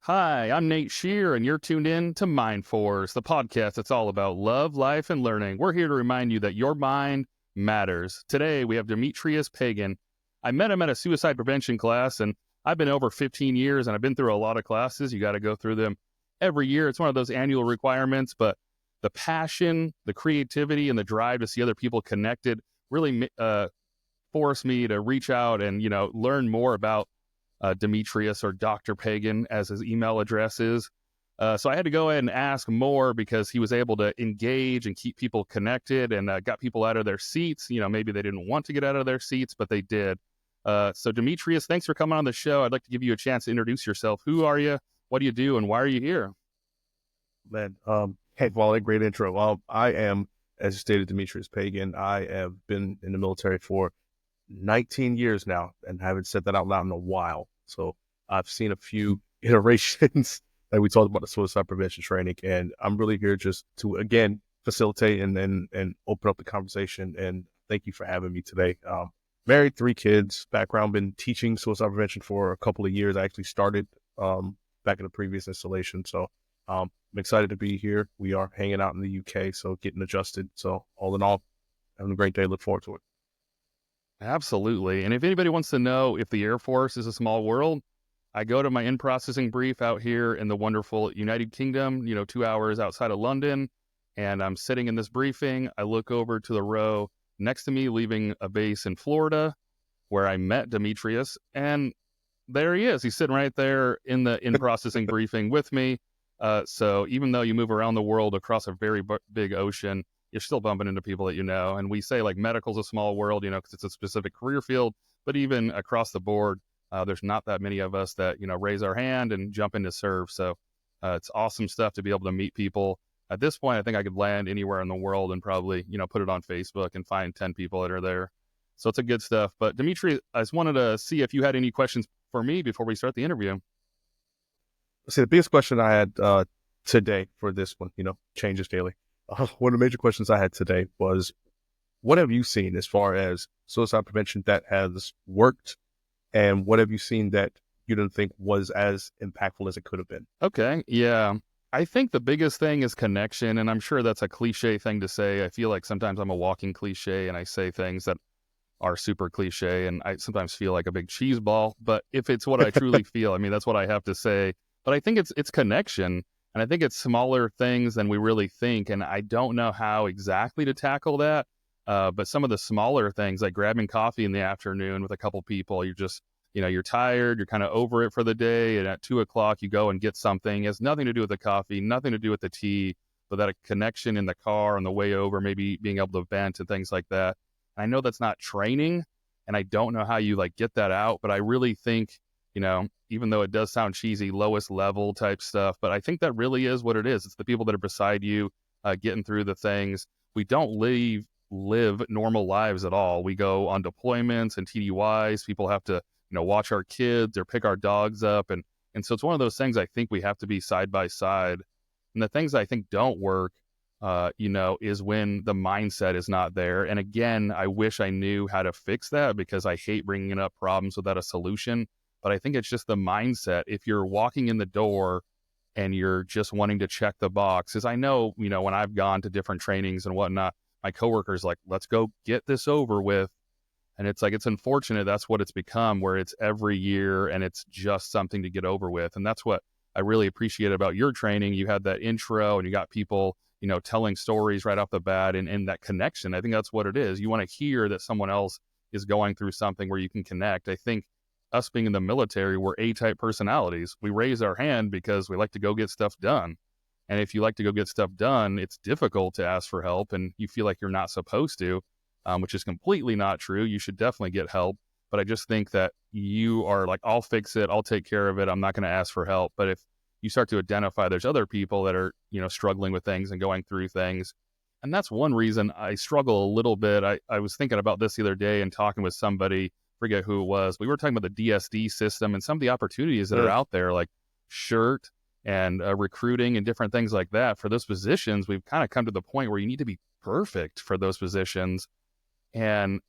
Hi, I'm Nate Scheer, and you're tuned in to MindForce, the podcast that's all about love, life, and learning. We're here to remind you that your mind matters. Today, we have Demetrius Pagan. I met him at a suicide prevention class, and I've been over 15 years, and I've been through a lot of classes. You got to go through them every year. It's one of those annual requirements, but the passion, the creativity, and the drive to see other people connected really forced me to reach out and, learn more about Demetrius, or Dr. Pagan, as his email address is. So I had to go ahead and ask more because he was able to engage and keep people connected and got people out of their seats. Maybe they didn't want to get out of their seats, but they did. So Demetrius, thanks for coming on the show. I'd like to give you a chance to introduce yourself. Who are you? What do you do? And why are you here? Man, hey, well, a great intro. I am, as you stated, Demetrius Pagan. I have been in the military for 19 years now and haven't said that out loud in a while. So I've seen a few iterations like we talked about the suicide prevention training, and I'm really here just to, again, facilitate and open up the conversation. And thank you for having me today. Married, 3 kids, background, been teaching suicide prevention for a couple of years. I actually started back in the previous installation. So I'm excited to be here. We are hanging out in the UK, so getting adjusted. So all in all, having a great day. Look forward to it. Absolutely. And if anybody wants to know if the Air Force is a small world, I go to my in-processing brief out here in the wonderful United Kingdom, 2 hours outside of London, and I'm sitting in this briefing. I look over to the row next to me, leaving a base in Florida where I met Demetrius, and there he is. He's sitting right there in the in-processing briefing with me. So even though you move around the world across a very big ocean, you're still bumping into people that you know. And we say like medical's a small world, because it's a specific career field, but even across the board, there's not that many of us that, raise our hand and jump in to serve. So it's awesome stuff to be able to meet people. At this point, I think I could land anywhere in the world and probably, put it on Facebook and find 10 people that are there. So it's a good stuff. But Dimitri, I just wanted to see if you had any questions for me before we start the interview. See, the biggest question I had today for this one, changes daily. One of the major questions I had today was, what have you seen as far as suicide prevention that has worked, and what have you seen that you didn't think was as impactful as it could have been? Okay, yeah. I think the biggest thing is connection, and I'm sure that's a cliche thing to say. I feel like sometimes I'm a walking cliche, and I say things that are super cliche, and I sometimes feel like a big cheese ball. But if it's what I truly feel, that's what I have to say. But I think it's connection. And I think it's smaller things than we really think. And I don't know how exactly to tackle that. But some of the smaller things, like grabbing coffee in the afternoon with a couple people, you're just, you're tired, you're kind of over it for the day. And at 2 o'clock, you go and get something. It has nothing to do with the coffee, nothing to do with the tea, but that a connection in the car on the way over, maybe being able to vent and things like that. I know that's not training, and I don't know how you get that out, but I really think, even though it does sound cheesy, lowest level type stuff, but I think that really is what it is. It's the people that are beside you, getting through the things. We don't live normal lives at all. We go on deployments and TDYs. People have to, watch our kids or pick our dogs up. And so it's one of those things I think we have to be side by side. And the things I think don't work, is when the mindset is not there. And again, I wish I knew how to fix that because I hate bringing up problems without a solution. But I think it's just the mindset. If you're walking in the door and you're just wanting to check the box, as I know, when I've gone to different trainings and whatnot, my coworkers like, let's go get this over with. And it's like, it's unfortunate that's what it's become, where it's every year and it's just something to get over with. And that's what I really appreciate about your training. You had that intro and you got people, telling stories right off the bat and that connection. I think that's what it is. You want to hear that someone else is going through something where you can connect. I think us being in the military, we're A-type personalities. We raise our hand because we like to go get stuff done. And if you like to go get stuff done, it's difficult to ask for help and you feel like you're not supposed to, which is completely not true. You should definitely get help. But I just think that you are like, I'll fix it. I'll take care of it. I'm not going to ask for help. But if you start to identify there's other people that are, struggling with things and going through things. And that's one reason I struggle a little bit. I was thinking about this the other day and talking with somebody, forget who it was. We were talking about the DSD system and some of the opportunities that are out there, like SHIRT and recruiting and different things like that. For those positions, we've kind of come to the point where you need to be perfect for those positions. And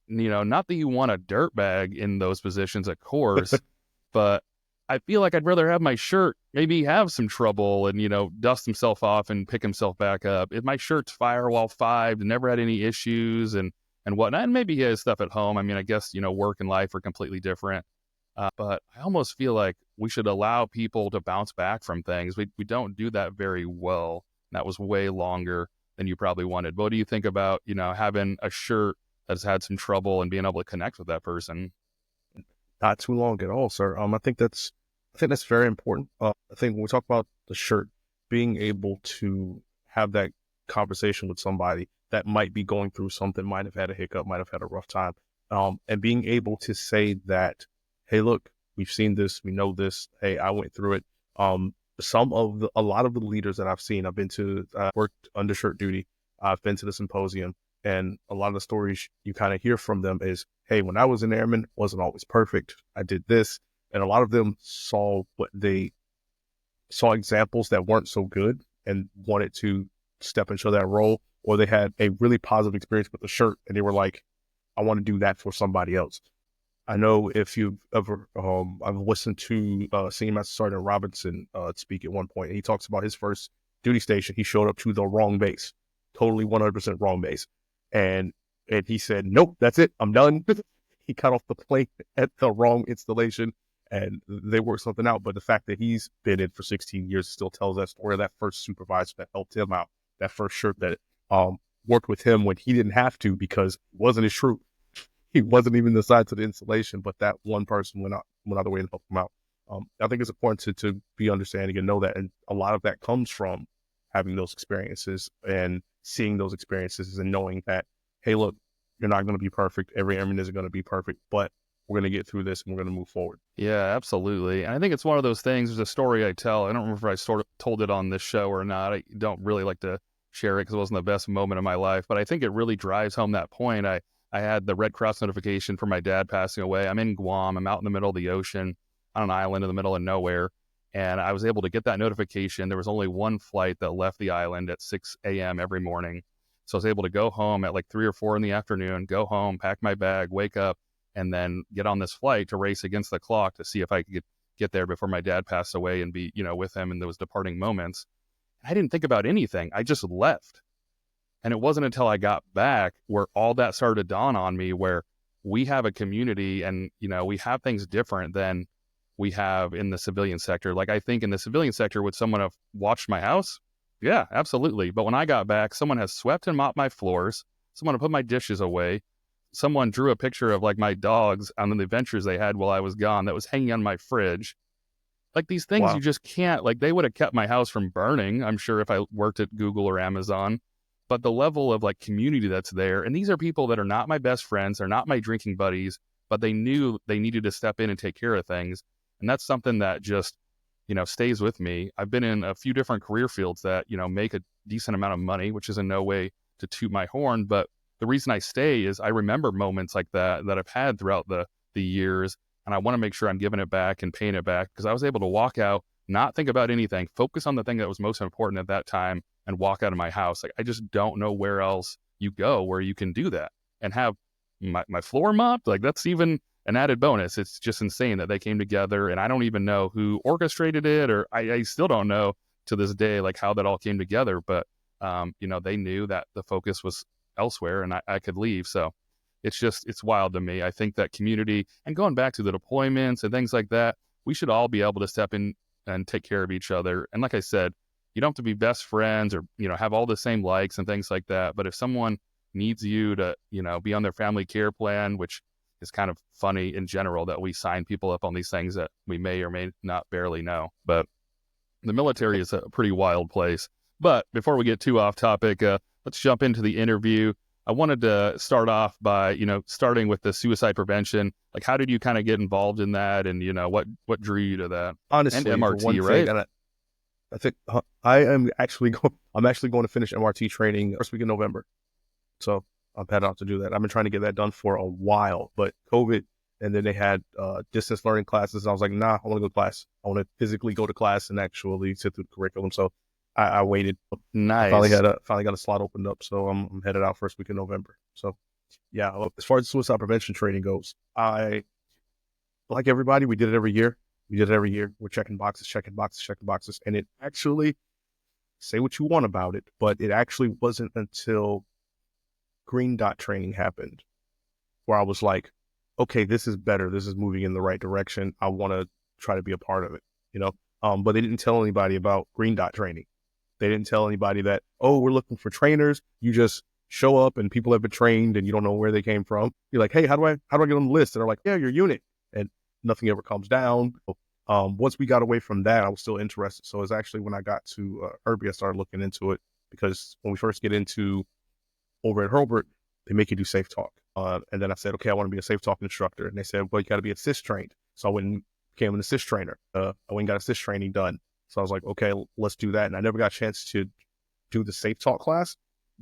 not that you want a dirtbag in those positions, of course, but I feel like I'd rather have my shirt maybe have some trouble and, dust himself off and pick himself back up. If my shirt's firewall 5, never had any issues and whatnot, and maybe he has stuff at home. I mean, I guess, work and life are completely different. But I almost feel like we should allow people to bounce back from things. We don't do that very well. That was way longer than you probably wanted. But what do you think about, having a shirt that's had some trouble and being able to connect with that person? Not too long at all, sir. I think that's very important. I think when we talk about the shirt, being able to have that conversation with somebody that might be going through something, might have had a hiccup, might have had a rough time, and being able to say that, hey, look, we've seen this, we know this. Hey, I went through it. A lot of the leaders that I've seen, I've been to, worked undershirt duty. I've been to the symposium, and a lot of the stories you kind of hear from them is, hey, when I was an airman, wasn't always perfect. I did this. And a lot of them saw examples that weren't so good and wanted to step into that role, or they had a really positive experience with the shirt and they were like, I want to do that for somebody else. I know if you've ever, I've listened to Senior Master Sergeant Robinson speak at one point, and he talks about his first duty station. He showed up to the wrong base, totally 100% wrong base. And he said, nope, that's it. I'm done. He cut off the plate at the wrong installation and they worked something out. But the fact that he's been in for 16 years still tells that story of that first supervisor that helped him out, that first shirt that worked with him when he didn't have to because it wasn't his troop. He wasn't even assigned to the installation, but that one person went out of the way and helped him out. I think it's important to be understanding and know that. And a lot of that comes from having those experiences and seeing those experiences and knowing that, hey, look, you're not going to be perfect. Every airman isn't going to be perfect, but we're going to get through this and we're going to move forward. Yeah, absolutely. And I think it's one of those things. There's a story I tell. I don't remember if I sort of told it on this show or not. I don't really like to share it because it wasn't the best moment of my life, but I think it really drives home that point. I had the Red Cross notification for my dad passing away. I'm in Guam. I'm out in the middle of the ocean on an island in the middle of nowhere. And I was able to get that notification. There was only one flight that left the island at 6 a.m. every morning. So I was able to go home at like 3 or 4 in the afternoon, go home, pack my bag, wake up, and then get on this flight to race against the clock to see if I could get there before my dad passed away and be, with him in those departing moments. I didn't think about anything. I just left. And it wasn't until I got back where all that started to dawn on me, where we have a community and, we have things different than we have in the civilian sector. Like, I think in the civilian sector, would someone have watched my house? Yeah, absolutely. But when I got back, someone has swept and mopped my floors. Someone had put my dishes away. Someone drew a picture of like my dogs on the adventures they had while I was gone that was hanging on my fridge. Like, these things Wow. you just can't, like, they would have kept my house from burning, I'm sure, if I worked at Google or Amazon. But the level of like community that's there, and these are people that are not my best friends, they're not my drinking buddies, but they knew they needed to step in and take care of things. And that's something that just, stays with me. I've been in a few different career fields that, make a decent amount of money, which is in no way to toot my horn. But the reason I stay is I remember moments like that I've had throughout the years. And I want to make sure I'm giving it back and paying it back, because I was able to walk out, not think about anything, focus on the thing that was most important at that time, and walk out of my house. Like, I just don't know where else you go where you can do that and have my floor mopped. Like, that's even an added bonus. It's just insane that they came together, and I don't even know who orchestrated it, or I still don't know to this day, like, how that all came together. But, they knew that the focus was elsewhere and I could leave. So it's wild to me. I think that community, and going back to the deployments and things like that, we should all be able to step in and take care of each other. And like I said, you don't have to be best friends or, have all the same likes and things like that. But if someone needs you to, be on their family care plan, which is kind of funny in general that we sign people up on these things that we may or may not barely know. But the military is a pretty wild place. But before we get too off topic, let's jump into the interview. I wanted to start off by, starting with the suicide prevention. Like, how did you kind of get involved in that? And, what drew you to that? Honestly, And for one MRT, thing, right? and I think I'm actually going to finish MRT training first week in November. So I'm headed out to do that. I've been trying to get that done for a while, but COVID, and then they had distance learning classes. And I was like, nah, I want to go to class. I want to physically go to class and actually sit through the curriculum. So I waited. I Nice. finally got a slot opened up. So I'm headed out first week in November. So yeah, as far as suicide prevention training goes, I, like everybody, we did it every year. We did it every year. We're checking boxes, checking boxes, checking boxes. And it actually, say what you want about it, but it actually wasn't until green dot training happened where I was like, okay, this is better. This is moving in the right direction. I want to try to be a part of it, you know? But they didn't tell anybody about green dot training. They didn't tell anybody that, oh, we're looking for trainers. You just show up and people have been trained and you don't know where they came from. You're like, hey, how do I get on the list? And they're like, yeah, your unit. And nothing ever comes down. Once we got away from that, I was still interested. So it's actually when I got to Herbie, I started looking into it, because when we first get into over at Herbert, they make you do safe talk. And then I said, okay, I want to be a safe talk instructor. And they said, well, you got to be assist trained. So I went and became an assist trainer. I went and got assist training done. So I was like, okay, let's do that. And I never got a chance to do the safe talk class,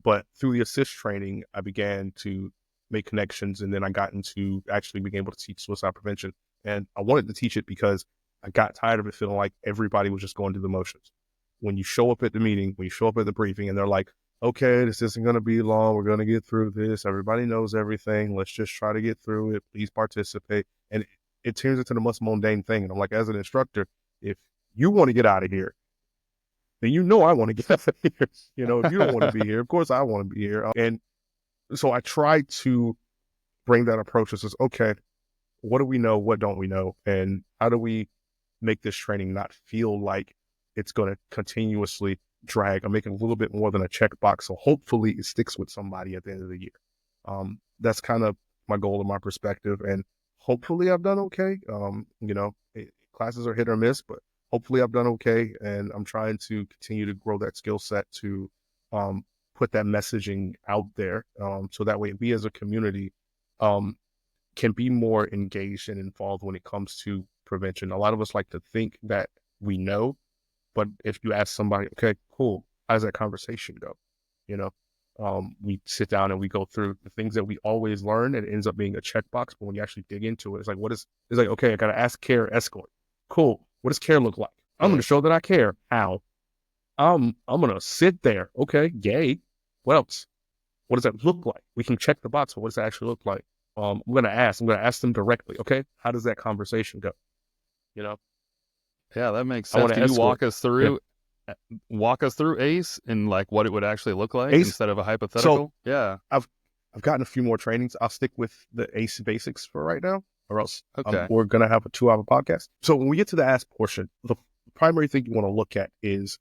but through the assist training, I began to make connections. And then I got into actually being able to teach suicide prevention. And I wanted to teach it because I got tired of it feeling like everybody was just going through the motions. When you show up at the meeting, when you show up at the briefing, and they're like, okay, this isn't going to be long. We're going to get through this. Everybody knows everything. Let's just try to get through it. Please participate. And it turns into the most mundane thing. And I'm like, as an instructor, if you want to get out of here, then you know I want to get out of here. You know, if you don't want to be here, of course I want to be here. And so I try to bring that approach that says, okay, what do we know? What don't we know? And how do we make this training not feel like it's going to continuously drag? I'm making a little bit more than a checkbox. So hopefully it sticks with somebody at the end of the year. That's kind of my goal and my perspective. And hopefully I've done okay. Classes are hit or miss, but hopefully I've done okay. And I'm trying to continue to grow that skill set to put that messaging out there. So that way we as a community can be more engaged and involved when it comes to prevention. A lot of us like to think that we know, but if you ask somebody, okay, cool, how does that conversation go? We sit down and we go through the things that we always learn, and it ends up being a checkbox. But when you actually dig into it, it's like, it's like, okay, I got to ask care escort. Cool. What does care look like? I'm going to show that I care. How? I'm going to sit there. Okay. Yay. What else? What does that look like? We can check the box, but what does that actually look like? I'm going to ask them directly. Okay. How does that conversation go? Yeah, that makes I want sense. to Can you escort. walk us through ACE and like what it would actually look like ACE? instead of a hypothetical? So yeah. I've gotten a few more trainings. I'll stick with the ACE basics for right now, or else Okay. we're going to have a 2-hour podcast. So when we get to the ask portion, the primary thing you want to look at is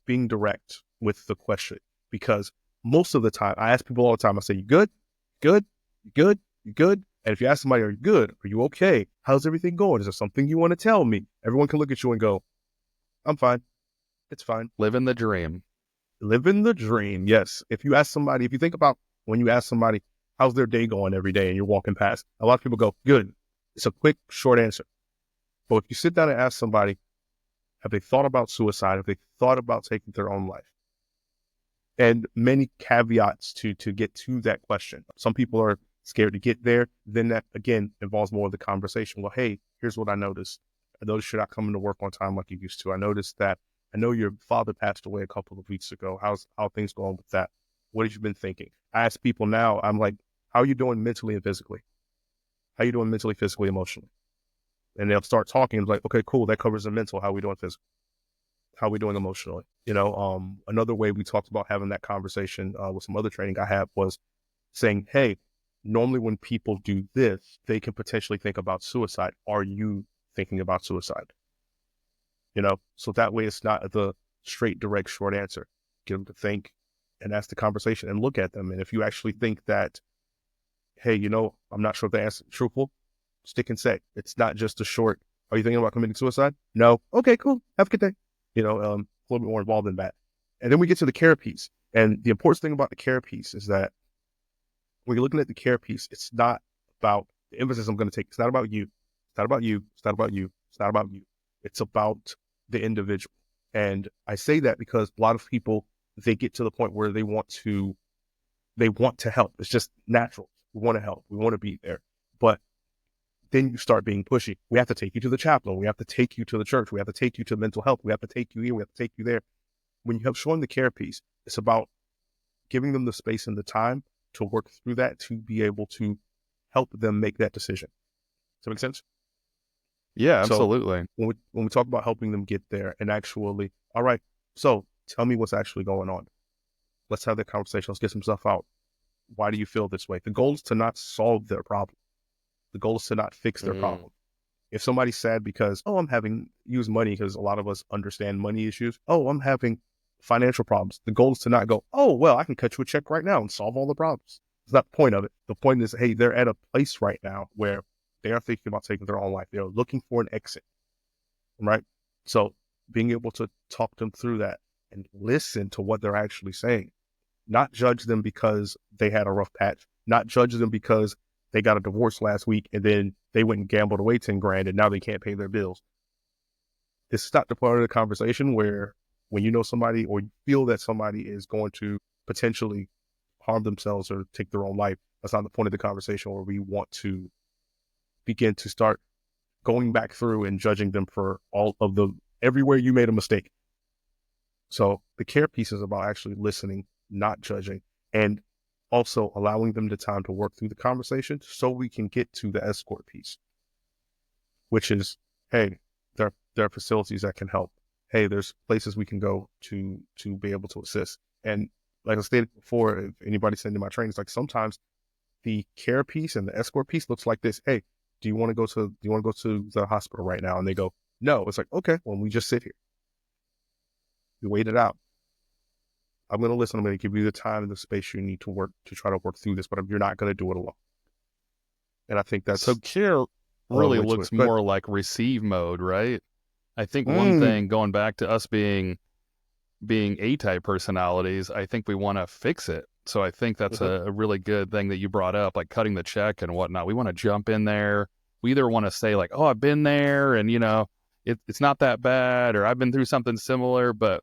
being direct with the question, because most of the time, I ask people all the time, I say, you good? Good? You good? You good? And if you ask somebody, are you good? Are you okay? How's everything going? Is there something you want to tell me? Everyone can look at you and go, I'm fine. It's fine. Living the dream. Living the dream. Yes. If you think about when you ask somebody, how's their day going every day, and you're walking past, a lot of people go, good. It's a quick, short answer. But if you sit down and ask somebody, have they thought about suicide? Have they thought about taking their own life? And many caveats to get to that question. Some people are scared to get there. Then that, again, involves more of the conversation. Well, hey, here's what I noticed. I noticed you're not coming to work on time like you used to. I noticed that. I know your father passed away a couple of weeks ago. How are things going with that? What have you been thinking? I ask people now, I'm like, how are you doing mentally and physically? How are you doing mentally, physically, emotionally? And they'll start talking. It's like, okay, cool. That covers the mental. How are we doing physically? How are we doing emotionally? Another way we talked about having that conversation with some other training I had was saying, hey, normally when people do this, they can potentially think about suicide. Are you thinking about suicide? So that way it's not the straight, direct, short answer. Get them to think and ask the conversation and look at them. And if you actually think that, hey, I'm not sure if the answer is truthful, stick and say. It's not just a short, are you thinking about committing suicide? No. Okay, cool. Have a good day. A little bit more involved in that. And then we get to the care piece. And the important thing about the care piece is that when you're looking at the care piece, it's not about the emphasis I'm going to take. It's not about you. It's not about you. It's not about you. It's not about you. It's about the individual. And I say that because a lot of people, they get to the point where they want to help. It's just natural. We want to help. We want to be there. But then you start being pushy. We have to take you to the chaplain. We have to take you to the church. We have to take you to mental health. We have to take you here. We have to take you there. When you have shown the care piece, it's about giving them the space and the time to work through that, to be able to help them make that decision. Does that make sense? Yeah, So absolutely. when we talk about helping them get there and actually, all right, so tell me what's actually going on. Let's have that conversation. Let's get some stuff out. Why do you feel this way? The goal is to not solve their problem. The goal is to not fix their Mm. problem. If somebody's sad because, oh, I'm having use money, because a lot of us understand money issues. Oh, I'm having financial problems. The goal is to not go, oh, well, I can cut you a check right now and solve all the problems. It's not the point of it. The point is, hey, they're at a place right now where they are thinking about taking their own life. They're looking for an exit, right? So being able to talk them through that and listen to what they're actually saying, not judge them because they had a rough patch, not judge them because they got a divorce last week and then they went and gambled away 10 grand and now they can't pay their bills. This is not the part of the conversation where when you know somebody or you feel that somebody is going to potentially harm themselves or take their own life, that's not the point of the conversation where we want to begin to start going back through and judging them for all of the everywhere you made a mistake. So the care piece is about actually listening, not judging, and also allowing them the time to work through the conversation so we can get to the escort piece, which is, hey, there are facilities that can help. Hey, there's places we can go to be able to assist. And like I stated before, if anybody's sending my trainings, like sometimes the care piece and the escort piece looks like this. Hey, do you want to go to the hospital right now? And they go, no. It's like, okay, well, we just sit here. We wait it out. I'm going to listen. I'm going to give you the time and the space you need to try to work through this, but you're not going to do it alone. And I think So that's care all the really way to it. looks But more like receive mode, right? I think one thing going back to us being A-type personalities, I think we want to fix it. So I think that's mhm. a really good thing that you brought up, like cutting the check and whatnot. We want to jump in there. We either want to say like, oh, I've been there and, it's not that bad, or I've been through something similar. But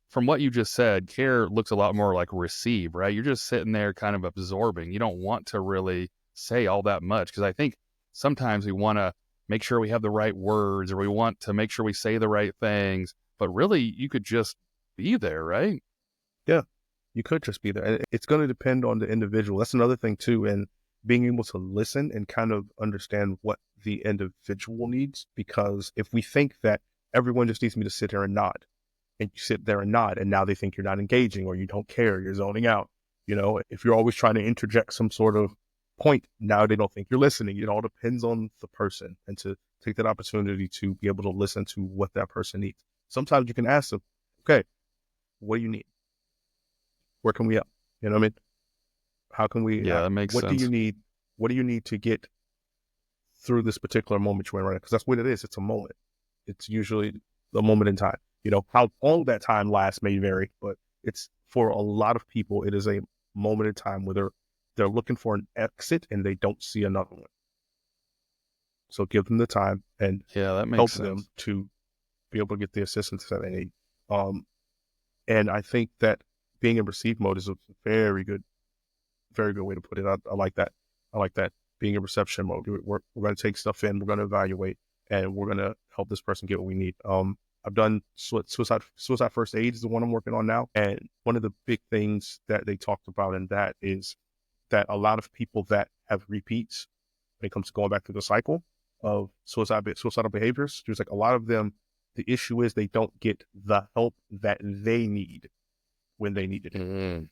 from what you just said, care looks a lot more like receive, right? You're just sitting there kind of absorbing. You don't want to really say all that much because I think sometimes we want to make sure we have the right words or we want to make sure we say the right things. But really, you could just be there, right? Yeah, you could just be there. And it's going to depend on the individual. That's another thing too. And being able to listen and kind of understand what the individual needs. Because if we think that everyone just needs me to sit there and nod, and you sit there and nod, and now they think you're not engaging or you don't care, you're zoning out. If you're always trying to interject some sort of point, now they don't think you're listening. It all depends on the person, and to take that opportunity to be able to listen to what that person needs. Sometimes you can ask them, okay, what do you need? Where can we help? You know what I mean? How can we, Yeah, that makes what do you sense. need? What do you need to get through this particular moment you're in right now? Because that's what it is. It's a moment. It's usually a moment in time. How long that time lasts may vary, but it's for a lot of people, it is a moment in time where they're looking for an exit and they don't see another one. So give them the time and Yeah, that makes help them sense. to be able to get the assistance that they need. Um, and I think that being in receive mode is a very good way to put it. I like that. I like that. Being in reception mode. We're going to take stuff in. We're going to evaluate, and we're going to help this person get what we need. I've done suicide first aid is the one I'm working on now, and one of the big things that they talked about in that is that a lot of people that have repeats when it comes to going back through the cycle of suicidal behaviors, there's like a lot of them. The issue is they don't get the help that they need when they needed it. Mm.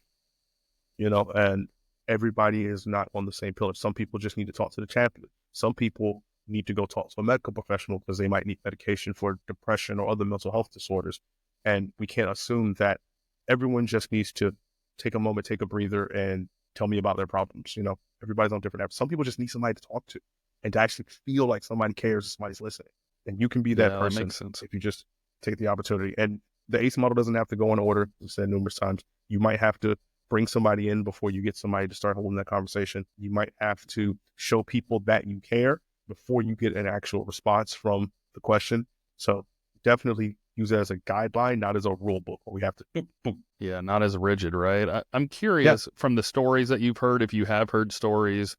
And everybody is not on the same pillar. Some people just need to talk to the champion. Some people need to go talk to a medical professional because they might need medication for depression or other mental health disorders. And we can't assume that everyone just needs to take a moment, take a breather, and tell me about their problems. Everybody's on different apps. Some people just need somebody to talk to and to actually feel like somebody cares, somebody's listening. And you can be that Yeah, that person makes sense. if you just take the opportunity. And the ACE model doesn't have to go in order. I've said numerous times. You might have to bring somebody in before you get somebody to start holding that conversation. You might have to show people that you care before you get an actual response from the question. So definitely use it as a guideline, not as a rule book where we have to boom, boom. Yeah, not as rigid, right? I'm Yeah. curious from the stories that you've heard, if you have heard stories,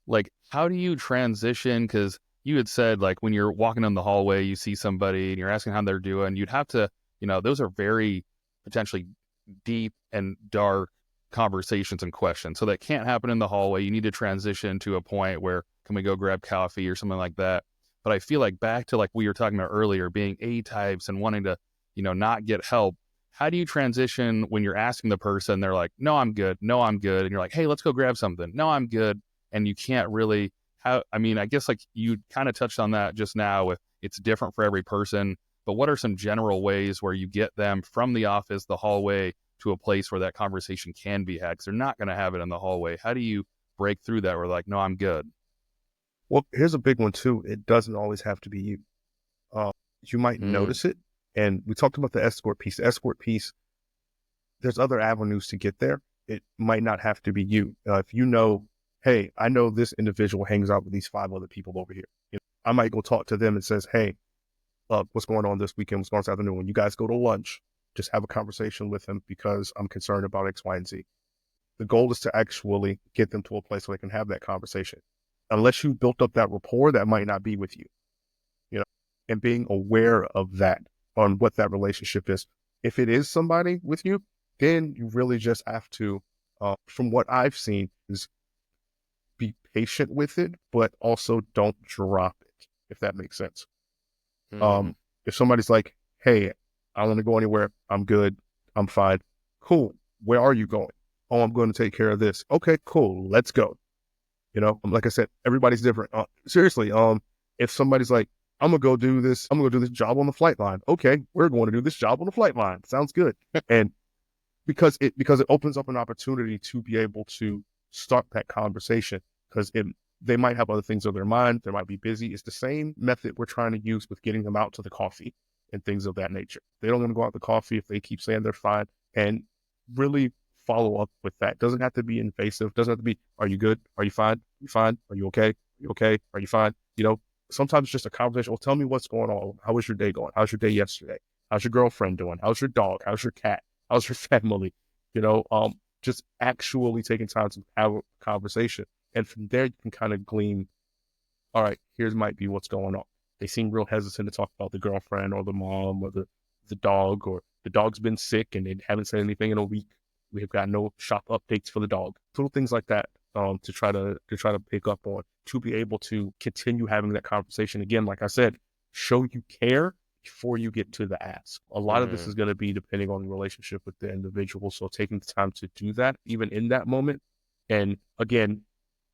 like how do you transition? Because you had said like when you're walking down the hallway, you see somebody and you're asking how they're doing. You'd have to, those are very potentially deep and dark conversations and questions. So that can't happen in the hallway. You need to transition to a point where can we go grab coffee or something like that. But I feel like back to like we were talking about earlier, being A types and wanting to, not get help. How do you transition when you're asking the person, they're like, no, I'm good. No, I'm good. And you're like, hey, let's go grab something. No, I'm good. And you can't really, I guess like you kind of touched on that just now with it's different for every person, but what are some general ways where you get them from the office, the hallway to a place where that conversation can be had? Because they're not going to have it in the hallway. How do you break through that? Where like, no, I'm good. Well, here's a big one too. It doesn't always have to be you. Uh, you might Mm, notice it. And we talked about the escort piece. The escort piece, there's other avenues to get there. It might not have to be you. If you know, hey, I know this individual hangs out with these 5 other people over here. I might go talk to them and says, hey, what's going on this weekend? What's going on this afternoon? When you guys go to lunch, just have a conversation with him because I'm concerned about X, Y, and Z. The goal is to actually get them to a place where they can have that conversation. Unless you built up that rapport, that might not be with you, and being aware of that on what that relationship is. If it is somebody with you, then you really just have to, from what I've seen, is be patient with it, but also don't drop it, if that makes sense. mm, If somebody's like, hey, I don't want to go anywhere. I'm good. I'm fine. Cool. Where are you going? Oh, I'm going to take care of this. Okay, cool. Let's go. Like I said, everybody's different. Seriously, if somebody's like, I'm gonna go do this, I'm gonna go do this job on the flight line. Okay, we're going to do this job on the flight line. Sounds good. And because it opens up an opportunity to be able to start that conversation, because they might have other things on their mind, they might be busy. It's the same method we're trying to use with getting them out to the coffee and things of that nature. They don't want to go out to coffee if they keep saying they're fine, and really follow up with that. Doesn't have to be invasive. Doesn't have to be, are you good? Are you fine? You fine? Are you okay? Are you okay? Are you fine? Sometimes it's just a conversation. Well, tell me what's going on. How was your day going? How's your day yesterday? How's your girlfriend doing? How's your dog? How's your cat? How's your family? Just actually taking time to have a conversation. And from there, you can kind of glean, all right, here's might be what's going on. They seem real hesitant to talk about the girlfriend or the mom or the dog, or the dog's been sick and they haven't said anything in a week. We have got no shop updates for the dog. Little things like that, to try to pick up on, to be able to continue having that conversation. Again, like I said, show you care before you get to the ask. A lot of this mm. is going to be depending on the relationship with the individual. So taking the time to do that, even in that moment. And again,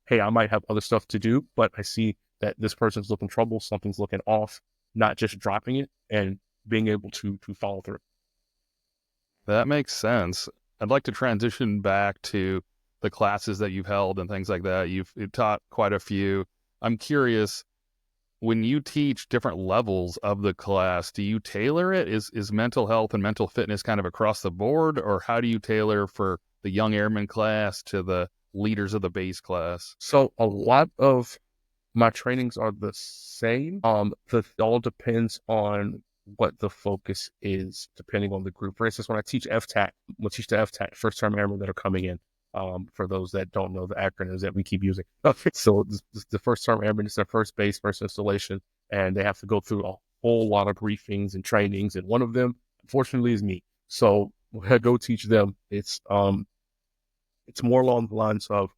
hey, I might have other stuff to do, but I see that this person's looking trouble, something's looking off, not just dropping it and being able to follow through. That makes sense. I'd like to transition back to the classes that you've held and things like that. You've taught quite a few. I'm curious, when you teach different levels of the class, do you tailor it? Is mental health and mental fitness kind of across the board, or how do you tailor for the young airman class to the leaders of the base class? So a lot of my trainings are the same. It all depends on what the focus is, depending on the group. For instance, when I teach FTAC, we'll teach the FTAC, first term airmen that are coming in. For those that don't know the acronyms that we keep using. So the first term airmen is their first base, first installation, and they have to go through a whole lot of briefings and trainings. And one of them, unfortunately, is me. So when I go teach them, it's more along the lines of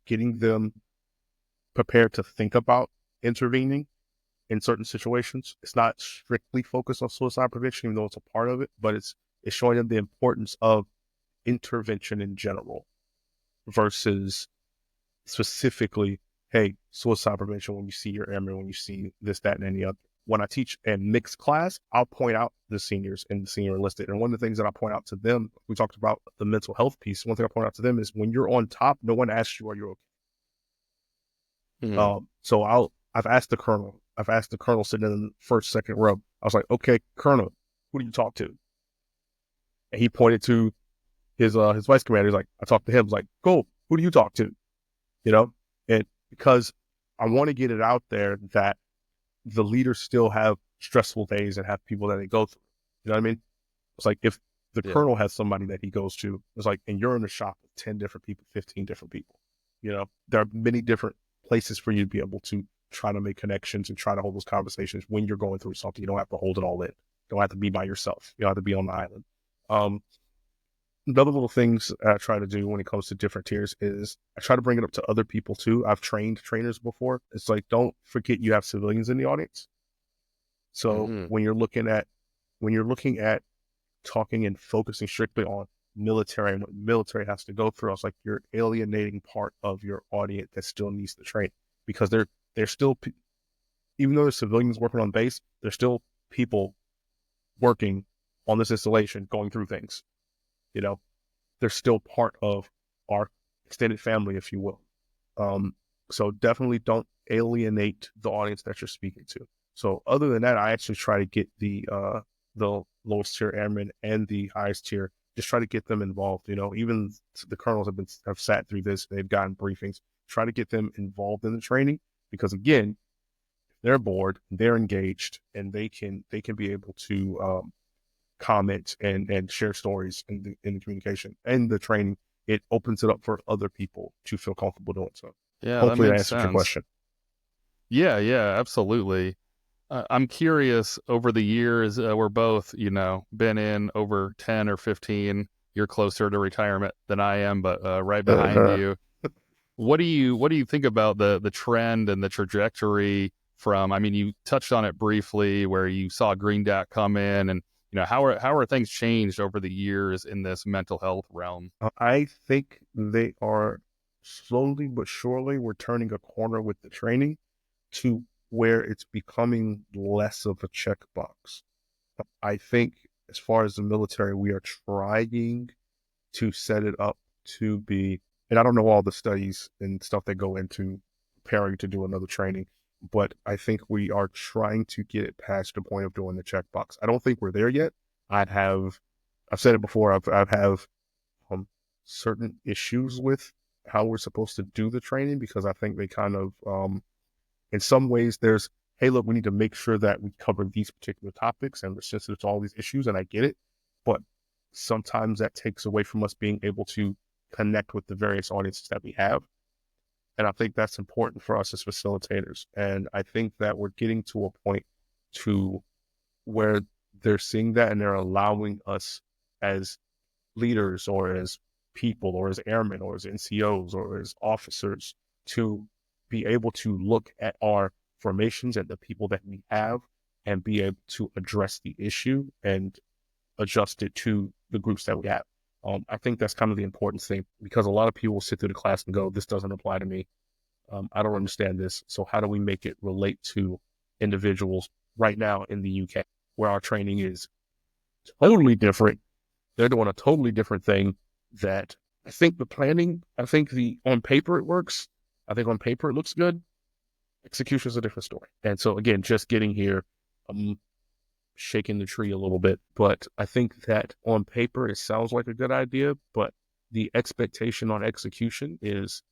getting them prepared to think about intervening in certain situations. It's not strictly focused on suicide prevention, even though it's a part of it, but it's showing them the importance of intervention in general versus specifically, hey, suicide prevention when you see your airman, when you see this, that, and any other. When I teach a mixed class, I'll point out the seniors and the senior enlisted. And one of the things that I point out to them, we talked about the mental health piece. One thing I point out to them is when you're on top, no one asks you, are you okay? Hmm. I've asked the colonel sitting in the first, second row. I was like, okay, colonel, who do you talk to? And he pointed to his vice commander. He's like, I talked to him. I was like, cool, who do you talk to? You know, and because I want to get it out there that the leaders still have stressful days and have people that they go through. You know what I mean? It's like if the Yeah. colonel has somebody that he goes to, it's like, and you're in the shop with 10 different people, 15 different people. There are many different places for you to be able to try to make connections and try to hold those conversations when you're going through something. You don't have to hold it all in. You don't have to be by yourself. You don't have to be on the island. Um, Another little things I try to do when it comes to different tiers is I try to bring it up to other people too. I've trained trainers before. It's like, don't forget you have civilians in the audience. So Hmm. when you're looking at talking and focusing strictly on military and what military has to go through, I was like, you're alienating part of your audience that still needs to train, because they're still, even though there's civilians working on base, there's still people working on this installation, going through things. You know, they're still part of our extended family, if you will. Um, so definitely don't alienate the audience that you're speaking to. So other than that, I actually try to get the lowest tier airmen and the highest tier, just try to get them involved. You know, even the colonels have sat through this, they've gotten briefings. Try to get them involved in the training, because again, they're bored, they're engaged, and they can be able to comment and share stories in the communication and the training. It opens it up for other people to feel comfortable doing so. Yeah, that Hopefully that makes answers your sense. question. Yeah, yeah, absolutely. I'm curious, over the years, we're both, been in over 10 or 15. You're closer to retirement than I am, but right behind Uh, you. What do you think about the trend and the trajectory from, I mean, you touched on it briefly where you saw Green Dot come in, and how are things changed over the years in this mental health realm? I think they are slowly but surely, we're turning a corner with the training to where it's becoming less of a checkbox. I think as far as the military, we are trying to set it up to be, and I don't know all the studies and stuff that go into preparing to do another training, but I think we are trying to get it past the point of doing the checkbox. I don't think we're there yet. I'd have, I've said it before, I've have certain issues with how we're supposed to do the training, because I think they kind of, in some ways, there's, hey, look, we need to make sure that we cover these particular topics and we're sensitive to all these issues, and I get it. But sometimes that takes away from us being able to connect with the various audiences that we have. And I think that's important for us as facilitators. And I think that we're getting to a point to where they're seeing that and they're allowing us as leaders or as people or as airmen or as NCOs or as officers to be able to look at our formations and the people that we have and be able to address the issue and adjust it to the groups that we have. I think that's kind of the important thing, because a lot of people will sit through the class and go, this doesn't apply to me. I don't understand this. So how do we make it relate to individuals right now in the UK, where our training is totally different? They're doing a totally different thing. That I think the planning, I think on paper it works. I think on paper it looks good. Execution is a different story. And so again, just getting here, shaking the tree a little bit. But I think that on paper it sounds like a good idea, but the expectation on execution is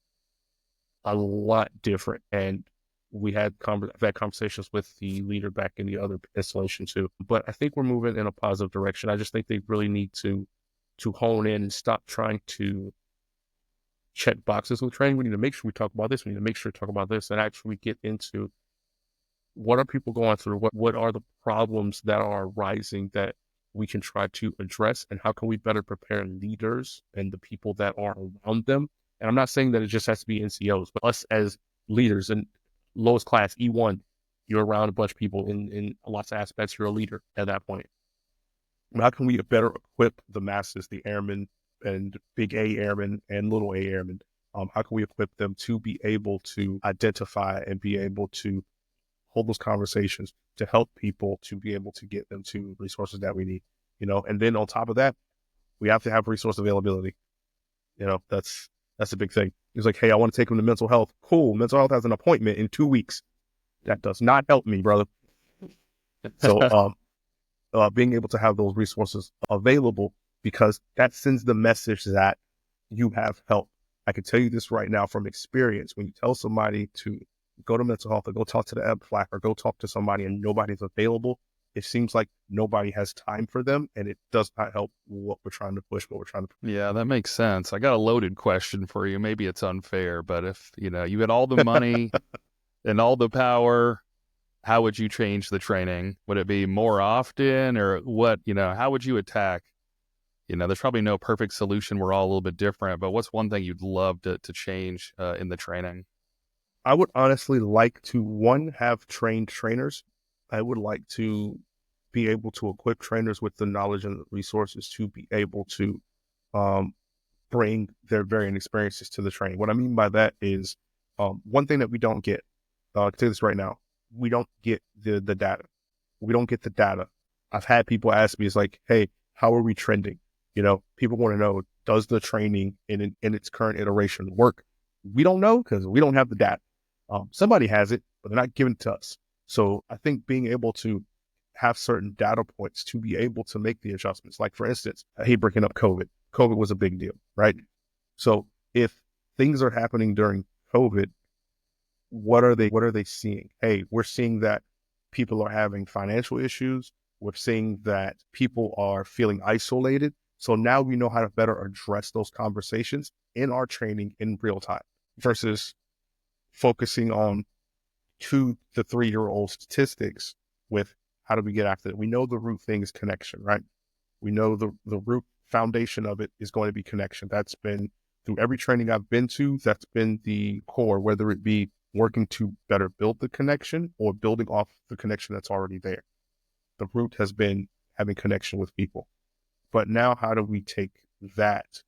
a lot different. And I've had conversations with the leader back in the other installation too. But I think we're moving in a positive direction. I just think they really need to hone in and stop trying to check boxes with training. We need to make sure we talk about this. We need to make sure we talk about this and actually get into what are people going through? What are the problems that are arising that we can try to address, and how can we better prepare leaders and the people that are around them? And I'm not saying that it just has to be NCOs, but us as leaders and lowest class E1, you're around a bunch of people in lots of aspects. You're a leader at that point. How can we better equip the masses, the airmen and big A airmen and little A airmen? How can we equip them to be able to identify and be able to hold those conversations to help people to be able to get them to resources that we need, and then on top of that, we have to have resource availability. That's a big thing. It's like, hey, I want to take them to mental health. Cool. Mental health has an appointment in 2 weeks. That does not help me, brother. So, being able to have those resources available, because that sends the message that you have help. I can tell you this right now from experience. When you tell somebody to go to mental health or go talk to the EBFLAC or go talk to somebody and nobody's available, it seems like nobody has time for them, and it does not help what we're trying to push, what we're trying to. Yeah, that makes sense. I got a loaded question for you. Maybe it's unfair, but if, you had all the money and all the power, how would you change the training? Would it be more often, or what, how would you attack There's probably no perfect solution. We're all a little bit different, but what's one thing you'd love to change in the training? I would honestly like to, one, have trained trainers. I would like to be able to equip trainers with the knowledge and the resources to be able to um, bring their varying experiences to the training. What I mean by that is one thing that we don't get, I'll tell you this right now, we don't get the data. We don't get the data. I've had people ask me, it's like, hey, how are we trending? People want to know, does the training in its current iteration work? We don't know because we don't have the data. Somebody has it, but they're not giving it to us. So I think being able to have certain data points to be able to make the adjustments, like for instance, I hate breaking up COVID. COVID was a big deal, right? So if things are happening during COVID, what are they seeing? Hey, we're seeing that people are having financial issues. We're seeing that people are feeling isolated. So now we know how to better address those conversations in our training in real time versus focusing on 2 to 3 year old statistics with how do we get after it. We know the root thing is connection, right? We know the root foundation of it is going to be connection. That's been through every training I've been to, that's been the core, whether it be working to better build the connection or building off the connection that's already there. The root has been having connection with people. But now how do we take that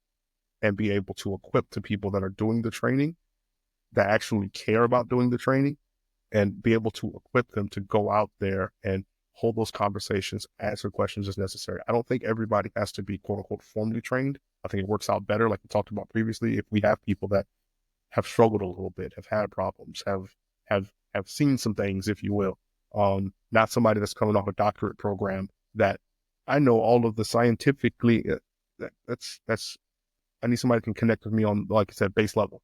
and be able to equip the people that are doing the training, that actually care about doing the training, and be able to equip them to go out there and hold those conversations, answer questions as necessary. I don't think everybody has to be quote unquote formally trained. I think it works out better, like we talked about previously, if we have people that have struggled a little bit, have had problems, have seen some things, if you will. Not somebody that's coming off a doctorate program that I know all of the scientifically, that's I need somebody who can connect with me on, like I said, base level.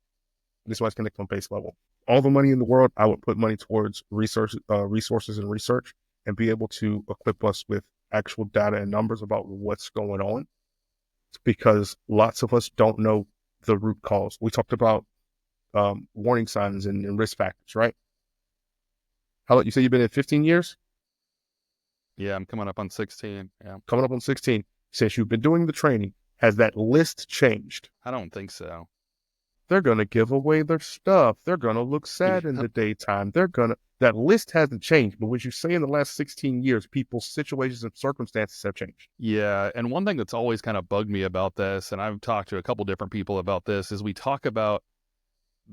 I need somebody to connect on base level. All the money in the world, I would put money towards resources and research, and be able to equip us with actual data and numbers about what's going on, because lots of us don't know the root cause. We talked about warning signs and risk factors, right? How about you say you've been in 15 years? Yeah, I'm coming up on 16. Yeah, Coming up on 16. Since you've been doing the training, has that list changed? I don't think so. They're going to give away their stuff. They're going to look sad in the daytime. That list hasn't changed. But what you say in the last 16 years, people's situations and circumstances have changed. Yeah, and one thing that's always kind of bugged me about this, and I've talked to a couple different people about this, is we talk about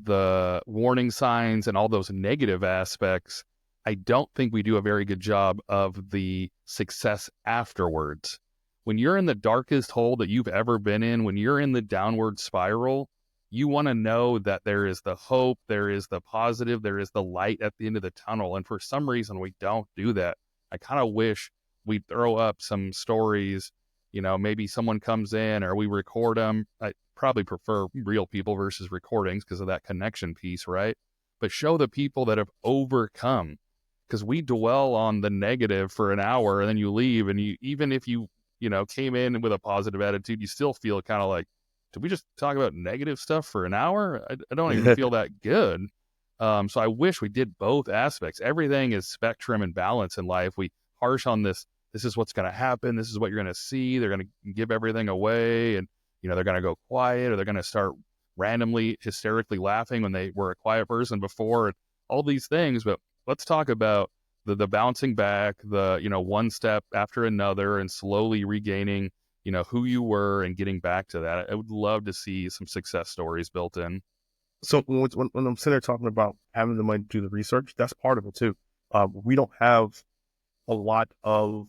the warning signs and all those negative aspects. I don't think we do a very good job of the success afterwards. When you're in the darkest hole that you've ever been in, when you're in the downward spiral, you want to know that there is the hope, there is the positive, there is the light at the end of the tunnel. And for some reason, we don't do that. I kind of wish we'd throw up some stories, maybe someone comes in or we record them. I probably prefer real people versus recordings because of that connection piece, right? But show the people that have overcome, because we dwell on the negative for an hour and then you leave, and even if you came in with a positive attitude, you still feel kind of like, did we just talk about negative stuff for an hour? I don't even feel that good. So I wish we did both aspects. Everything is spectrum and balance in life. We harsh on this. This is what's going to happen. This is what you're going to see. They're going to give everything away, and they're going to go quiet, or they're going to start randomly hysterically laughing when they were a quiet person before, and all these things. But let's talk about the bouncing back, the one step after another, and slowly regaining who you were and getting back to that. I would love to see some success stories built in. So when I'm sitting there talking about having the money to do the research, that's part of it too. We don't have a lot of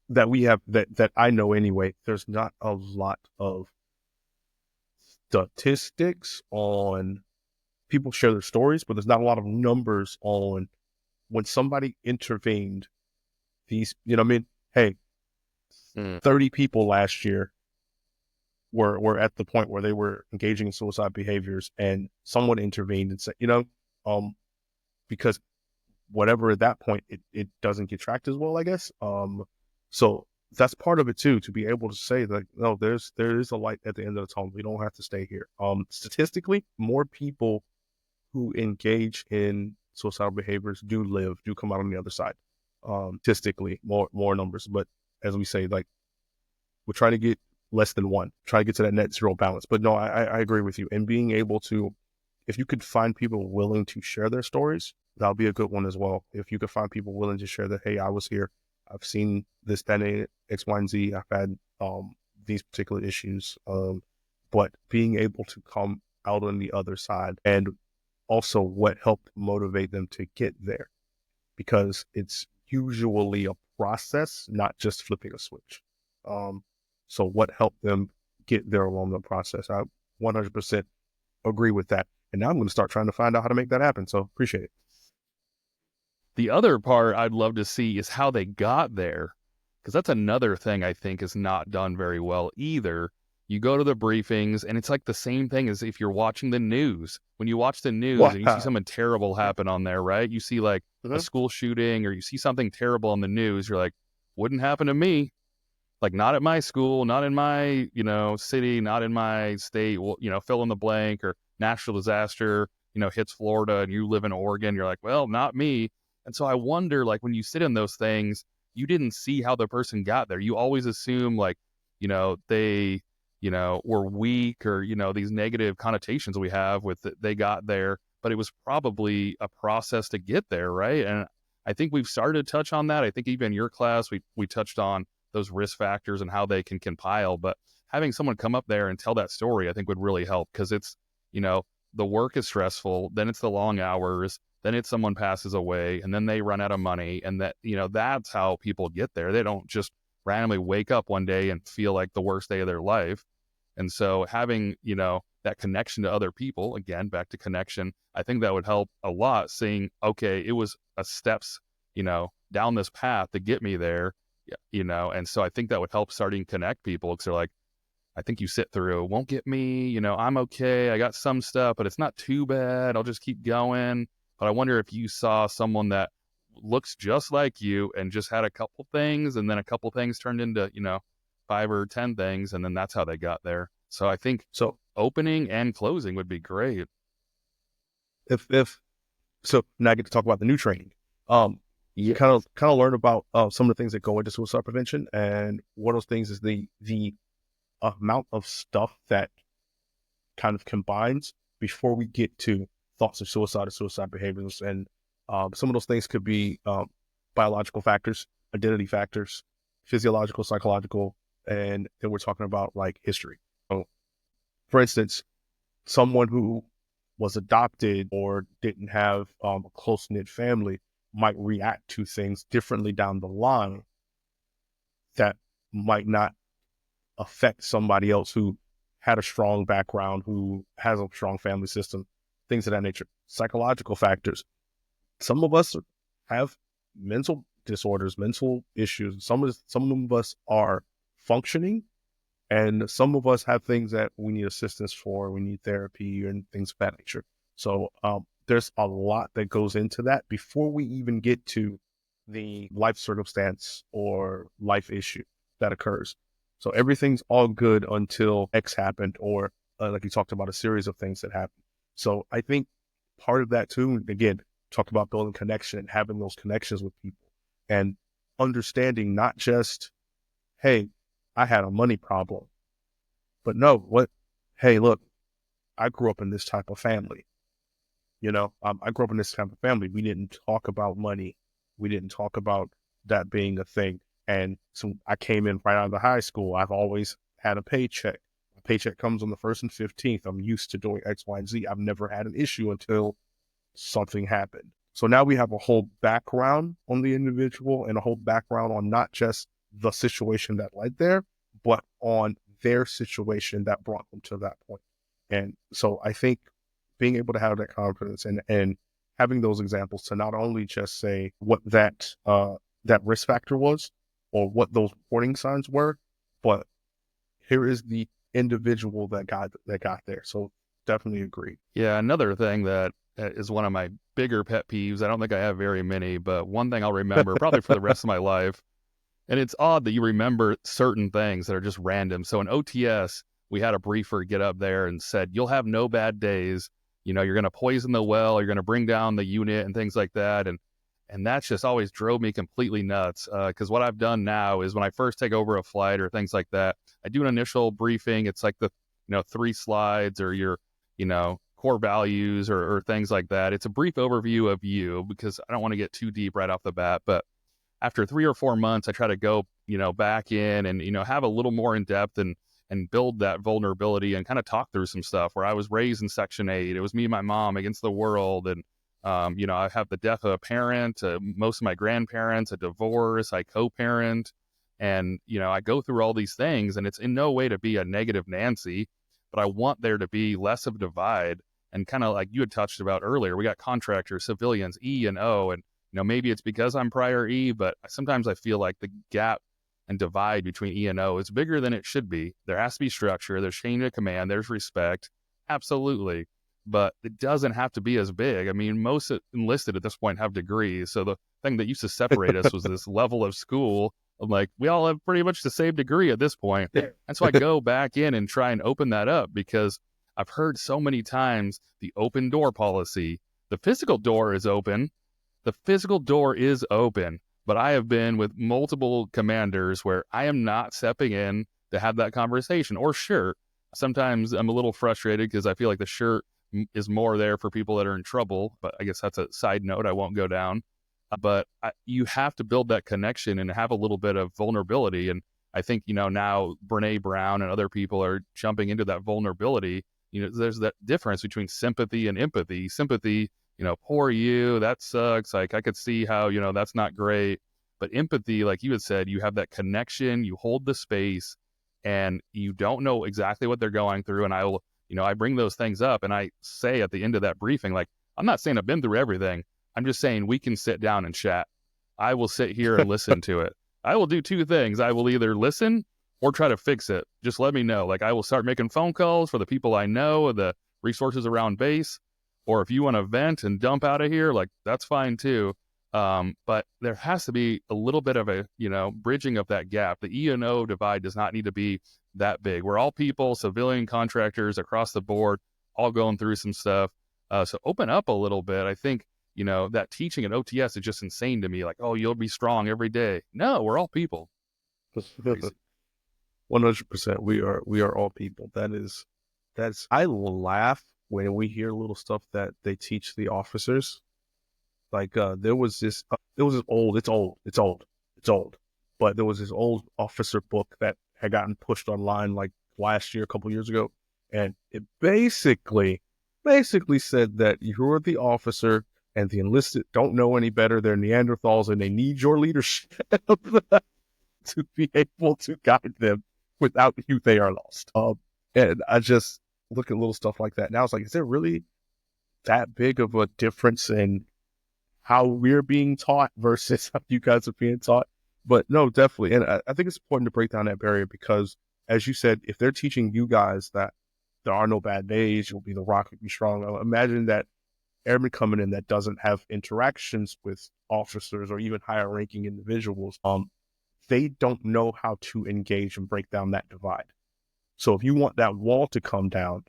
that we have that I know anyway. There's not a lot of statistics on people share their stories, but there's not a lot of numbers on when somebody intervened. These, hey, 30 people last year were at the point where they were engaging in suicide behaviors, and someone intervened and said, because whatever at that point, it doesn't get tracked as well, I guess. So that's part of it too, to be able to say that, no, there is a light at the end of the tunnel. We don't have to stay here. Statistically, more people who engage in suicidal behaviors do come out on the other side. Statistically, more numbers. But as we say, like, we're trying to get less than one. Try to get to that net zero balance. But no, I agree with you. And being able to, if you could find people willing to share their stories, that'll be a good one as well. If you could find people willing to share that, hey, I was here, I've seen this, that, X, Y, and Z, I've had these particular issues. But being able to come out on the other side, and also what helped motivate them to get there, because it's usually a process, not just flipping a switch. So what helped them get there along the process? I 100% agree with that. And now I'm going to start trying to find out how to make that happen. So appreciate it. The other part I'd love to see is how they got there, because that's another thing I think is not done very well either. You go to the briefings, and it's like the same thing as if you're watching the news. When you watch the news and you see something terrible happen on there, right? You see like a school shooting, or you see something terrible on the news, you're like, wouldn't happen to me. Like, not at my school, not in my, city, not in my state, fill in the blank, or natural disaster, hits Florida and you live in Oregon. You're like, well, not me. And so I wonder, like, when you sit in those things, you didn't see how the person got there. You always assume, like, they, were weak, or, these negative connotations we have with they got there, but it was probably a process to get there, right? And I think we've started to touch on that. I think even in your class, we touched on those risk factors and how they can compile, but having someone come up there and tell that story, I think would really help, because it's, the work is stressful, then it's the long hours, then it's someone passes away, and then they run out of money. And that, that's how people get there. They don't just randomly wake up one day and feel like the worst day of their life. And so having, that connection to other people, again, back to connection, I think that would help a lot, seeing, okay, it was a steps, down this path to get me there, and so I think that would help starting to connect people, because they're like, I think you sit through, it won't get me, I'm okay, I got some stuff, but it's not too bad, I'll just keep going. But I wonder if you saw someone that looks just like you and just had a couple things, and then a couple things turned into, 5 or 10 things, and then that's how they got there. So I think So opening and closing would be great. if so now I get to talk about the new training. You Yeah. kind of learn about some of the things that go into suicide prevention, and one of those things is the amount of stuff that kind of combines before we get to thoughts of suicide or suicide behaviors. And some of those things could be biological factors, identity factors, physiological, psychological, and then we're talking about like history. So, for instance, someone who was adopted or didn't have a close-knit family might react to things differently down the line that might not affect somebody else who had a strong background, who has a strong family system, things of that nature. Psychological factors. Some of us have mental disorders, mental issues. Some of us are functioning, and some of us have things that we need assistance for. We need therapy and things of that nature. So there's a lot that goes into that before we even get to the life circumstance or life issue that occurs. So everything's all good until X happened, or like you talked about, a series of things that happened. So I think part of that too, again, talk about building connection and having those connections with people, and understanding not just, hey, I had a money problem, but no, hey, look, I grew up in this type of family. I grew up in this type of family. We didn't talk about money. We didn't talk about that being a thing. And so I came in right out of the high school. I've always had a paycheck. A paycheck comes on the 1st and 15th. I'm used to doing X, Y, and Z. I've never had an issue until something happened. So now we have a whole background on the individual, and a whole background on not just the situation that led there, but on their situation that brought them to that point. And so I think being able to have that confidence and having those examples to not only just say what that risk factor was or what those warning signs were, but here is the individual that got there. So definitely agree. Yeah, another thing that is one of my bigger pet peeves. I don't think I have very many, but one thing I'll remember probably for the rest of my life. And it's odd that you remember certain things that are just random. So in OTS, we had a briefer get up there and said, you'll have no bad days. You're going to poison the well, you're going to bring down the unit and things like that. And that's just always drove me completely nuts. Because what I've done now is when I first take over a flight or things like that, I do an initial briefing. It's like the, 3 slides or your, core values or things like that. It's a brief overview of you because I don't want to get too deep right off the bat. But after 3 or 4 months, I try to go, back in and, have a little more in depth and build that vulnerability and kind of talk through some stuff where I was raised in Section 8. It was me and my mom against the world. And, I have the death of a parent, most of my grandparents, a divorce, I co-parent. And, I go through all these things, and it's in no way to be a negative Nancy, but I want there to be less of a divide. And kind of like you had touched about earlier, we got contractors, civilians, E and O, and maybe it's because I'm prior E, but sometimes I feel like the gap and divide between E and O is bigger than it should be. There has to be structure. There's chain of command. There's respect. Absolutely. But it doesn't have to be as big. I mean, most enlisted at this point have degrees. So the thing that used to separate us was this level of school. I'm like, we all have pretty much the same degree at this point. And so I go back in and try and open that up because I've heard so many times the open door policy. The physical door is open. The physical door is open, but I have been with multiple commanders where I am not stepping in to have that conversation. Or sure, sometimes I'm a little frustrated because I feel like the shirt is more there for people that are in trouble, but I guess that's a side note I won't go down. But you have to build that connection and have a little bit of vulnerability. And I think, now Brene Brown and other people are jumping into that vulnerability. There's that difference between sympathy and empathy. Sympathy, poor you, that sucks. Like I could see how, that's not great. But empathy, like you had said, you have that connection, you hold the space, and you don't know exactly what they're going through. And I bring those things up and I say at the end of that briefing, like, I'm not saying I've been through everything. I'm just saying we can sit down and chat. I will sit here and listen to it. I will do 2 things. I will either listen or try to fix it. Just let me know. Like I will start making phone calls for the people I know, the resources around base. Or if you want to vent and dump out of here, like that's fine too. But there has to be a little bit of a, bridging of that gap. The E and O divide does not need to be that big. We're all people, civilian contractors across the board, all going through some stuff. So open up a little bit. I think, that teaching at OTS is just insane to me. Like, oh, you'll be strong every day. No, we're all people. 100%. We are all people. I laugh when we hear little stuff that they teach the officers. Like there was this old, it's old, but there was this old officer book that had gotten pushed online like last year, a couple years ago, and it basically said that you're the officer and the enlisted don't know any better. They're Neanderthals and they need your leadership to be able to guide them. Without you, they are lost. And I just look at little stuff like that. Now it's like, is there really that big of a difference in how we're being taught versus how you guys are being taught? But no, definitely. And I think it's important to break down that barrier because, as you said, if they're teaching you guys that there are no bad days, you'll be the rock, you'll be strong. Imagine that airman coming in that doesn't have interactions with officers or even higher ranking individuals. They don't know how to engage and break down that divide. So if you want that wall to come down,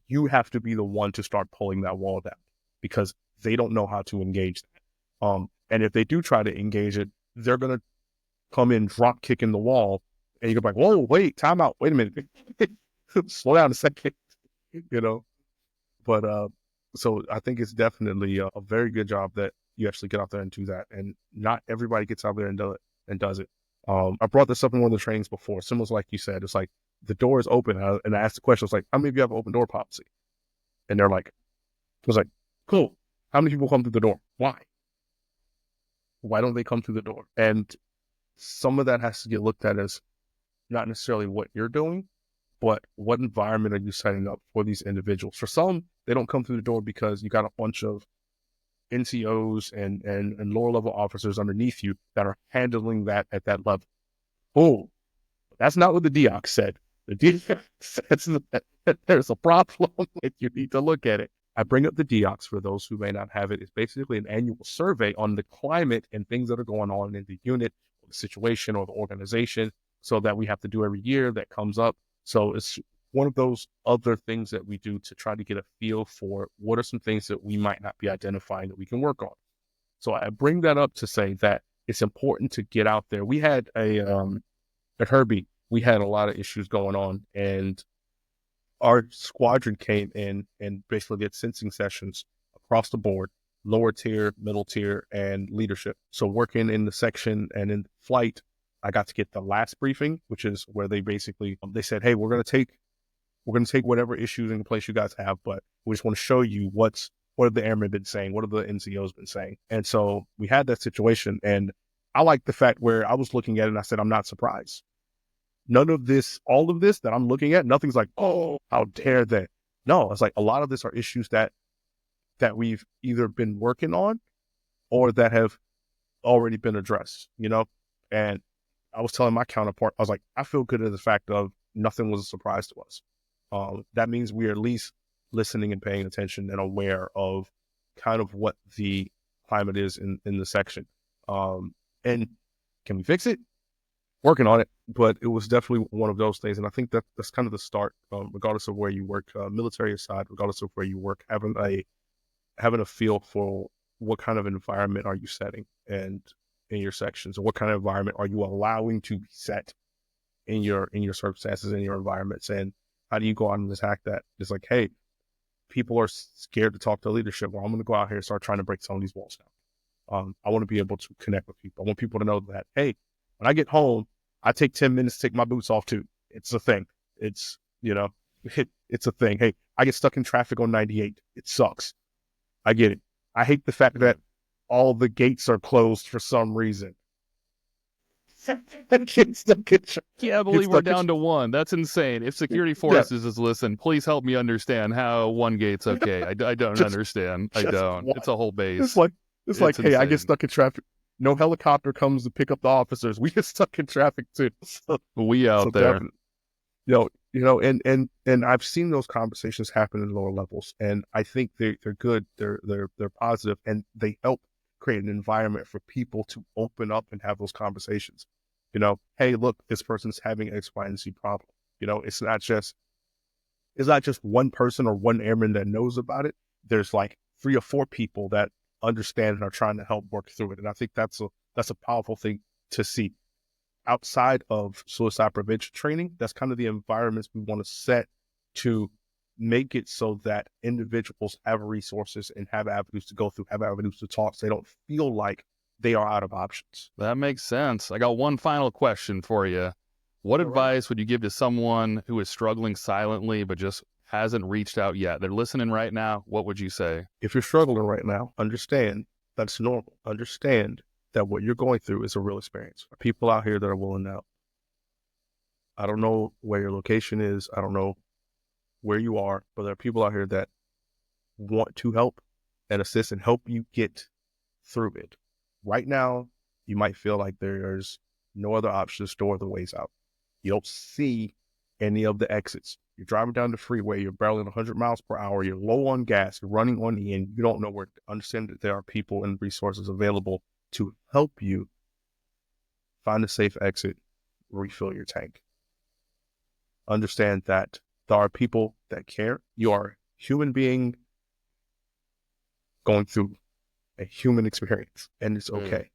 you have to be the one to start pulling that wall down because they don't know how to engage that. And if they do try to engage it, they're going to come in drop kicking the wall and you're like, whoa, wait, time out. Wait a minute. Slow down a second, But so I think it's definitely a very good job that you actually get out there and do that. And not everybody gets out there and does it. I brought this up in one of the trainings before. Similar like you said, it's like the door is open. And I asked the question, it's like, how many of you have an open door policy? And they're like, I was like, cool. How many people come through the door? Why don't they come through the door? And some of that has to get looked at as not necessarily what you're doing, but what environment are you setting up for these individuals? For some, they don't come through the door because you got a bunch of NCOs and lower level officers underneath you that are handling that at that level. Oh, that's not what the DOC said. The DOC says that there's a problem and you need to look at it. I bring up the DOCs for those who may not have it. It's basically an annual survey on the climate and things that are going on in the unit, or the situation, or the organization, so that we have to do every year that comes up. So it's one of those other things that we do to try to get a feel for what are some things that we might not be identifying that we can work on. So I bring that up to say that it's important to get out there. We had at Herbie, we had a lot of issues going on, and our squadron came in and basically did sensing sessions across the board, lower tier, middle tier, and leadership. So working in the section and in flight, I got to get the last briefing, which is where they basically, they said, hey, we're going to take whatever issues in place you guys have, but we just want to show you what have the airmen been saying? What have the NCOs been saying? And so we had that situation. And I like the fact where I was looking at it and I said, I'm not surprised. None of this, all of this that I'm looking at, nothing's like, oh, how dare they? No, it's like a lot of this are issues that we've either been working on or that have already been addressed, you know? And I was telling my counterpart, I was like, I feel good at the fact of nothing was a surprise to us. That means we are at least listening and paying attention and aware of kind of what the climate is in the section. And can we fix it? Working on it, but it was definitely one of those things. And I think that's kind of the start, regardless of where you work, military aside, regardless of where you work, having a feel for what kind of environment are you setting and in your sections, and what kind of environment are you allowing to be set in your circumstances, in your environments, and how do you go out and attack that? It's like, hey, people are scared to talk to leadership. Well, I'm going to go out here and start trying to break some of these walls down. I want to be able to connect with people. I want people to know that, hey, when I get home, I take 10 minutes to take my boots off too. It's a thing. It's, it's a thing. Hey, I get stuck in traffic on 98. It sucks. I get it. I hate the fact that all the gates are closed for some reason. Yeah, I believe we're down to one. That's insane. If security forces is listen, please help me understand how one gate's okay. I don't understand. I don't. One. It's a whole base. It's like, hey, I get stuck in traffic. No helicopter comes to pick up the officers. We get stuck in traffic too. We out there. And I've seen those conversations happen in lower levels, and I think they're good. They're positive, and they help create an environment for people to open up and have those conversations. Hey, look, this person's having X, Y, and Z problem. It's not just one person or one airman that knows about it. There's like 3 or 4 people that understand and are trying to help work through it. And I think that's a powerful thing to see. Outside of suicide prevention training, that's kind of the environments we want to set to make it so that individuals have resources and have avenues to go through, have avenues to talk, so they don't feel like they are out of options. That makes sense. I got one final question for you. What advice would you give to someone who is struggling silently but just hasn't reached out yet? They're listening right now. What would you say? If you're struggling right now, understand that's normal. Understand that what you're going through is a real experience. There are people out here that are willing to help. I don't know where your location is. I don't know where you are, but there are people out here that want to help and assist and help you get through it. Right now, you might feel like there's no other options, no other ways out. You don't see any of the exits. You're driving down the freeway, you're barreling 100 miles per hour, you're low on gas, you're running on E, and you don't know where to understand that there are people and resources available to help you find a safe exit, refill your tank. Understand that there are people that care. You are a human being going through a human experience, and it's okay.